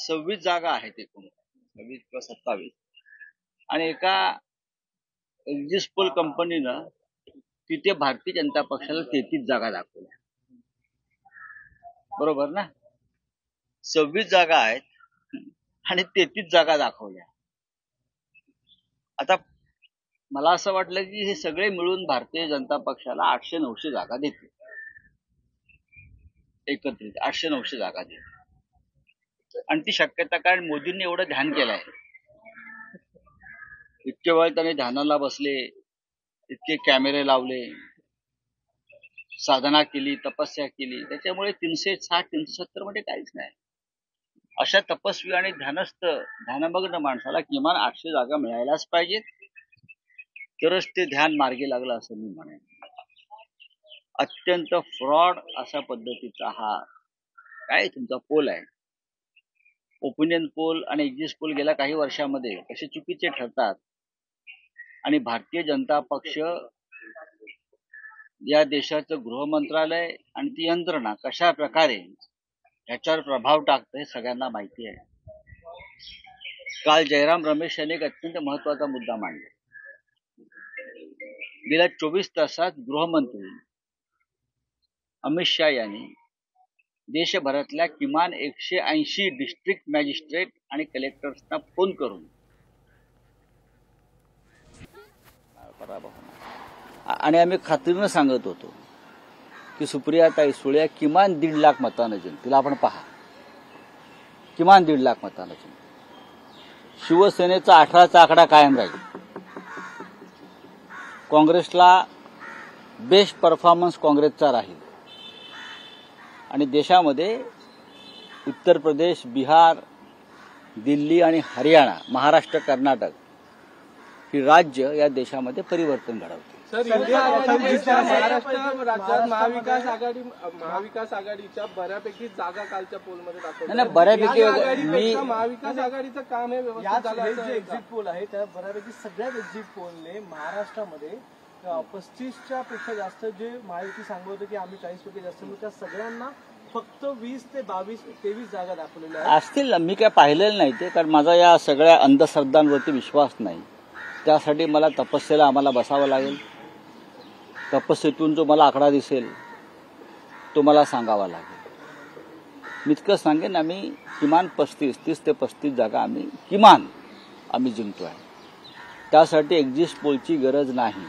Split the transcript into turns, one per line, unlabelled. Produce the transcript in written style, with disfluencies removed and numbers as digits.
26 जागा आहेत एकूण 26 किंवा 27 आणि एका एक्झिट पोल कंपनीनं तिथे भारतीय जनता पक्षाला 33 जागा दाखवल्या. बरोबर ना? 26 जागा आहेत आणि 33 जागा दाखवल्या. आता मला असं वाटलं की हे सगळे मिळून भारतीय जनता पक्षाला 800-900 जागा देतील. एकत्रित 800-900 जागा देतील आणि ती शक्यता, कारण मोदींनी एवढं ध्यान केलंय, इतके वेळ त्याने ध्यानाला बसले, इतके कॅमेरे लावले, साधना केली, तपस्या केली, त्याच्यामुळे 360-370 मध्ये काहीच नाही. अशा तपस्वी आणि ध्यानमग्न माणसाला किमान 800 जागा मिळायलाच पाहिजेत, तरच ते ध्यान मार्गी लागलं असं मी म्हणेन. अत्यंत फ्रॉड अशा पद्धतीचा हा काय तुमचा पोल आहे. ओपिनियन पोल आणि एक्झिट पोल गेल्या काही वर्षामध्ये कसे चुकीचे ठरतात आणि भारतीय जनता पक्ष या देशाचं गृह मंत्रालय आणि ती यंत्रणा कशा प्रकारे ह्याच्यावर प्रभाव टाकतं हे सगळ्यांना माहिती आहे. काल जयराम रमेश यांनी एक अत्यंत महत्वाचा मुद्दा मांडला. गेल्या 24 तासात गृहमंत्री अमित शाह यांनी देशभरातल्या किमान 180 डिस्ट्रिक्ट मॅजिस्ट्रेट आणि कलेक्टर्सना फोन करून आणि आम्ही खात्रीनं सांगत होतो की सुप्रियाताई सुळे किमान 1.5 लाख मतांना जिंकतील. आपण पहा, किमान 1.5 लाख मतांना जिंकतील. शिवसेनेचा 18चा आकडा कायम राहील. काँग्रेसला बेस्ट परफॉर्मन्स काँग्रेसचा राहील आणि देशामध्ये उत्तर प्रदेश, बिहार, दिल्ली आणि हरियाणा, महाराष्ट्र, कर्नाटक ही राज्य या देशामध्ये परिवर्तन घडवतील.
महाराष्ट्र राज्यात महाविकास आघाडीच्या बऱ्यापैकी जागा कालच्या पोलमध्ये दाखवल्या.
बऱ्यापैकी मी
महाविकास आघाडीचं काम हे व्यवस्थित झालं.
जे एक्झिट पोल आहे त्या बऱ्यापैकी सगळ्याच एक्झिट पोलने महाराष्ट्रामध्ये 35च्या पेक्षा जास्त जे महायुती सांगत होते की आम्ही 40% जास्त, त्या सगळ्यांना फक्त 20 ते 23 जागा दाखवलेल्या आहेत.
असतील. मी काय पाहिलेलं नाही ते, कारण माझा या सगळ्या अंधश्रद्धांवरती विश्वास नाही. त्यासाठी मला तपस्येला आम्हाला बसावं लागेल. तपस्येतून जो मला आकडा दिसेल तो मला सांगावा लागेल. मी इतकं सांगेन, आम्ही किमान 30 ते 35 जागा आम्ही जिंकतो आहे. त्यासाठी एक्झिट पोलची गरज नाही.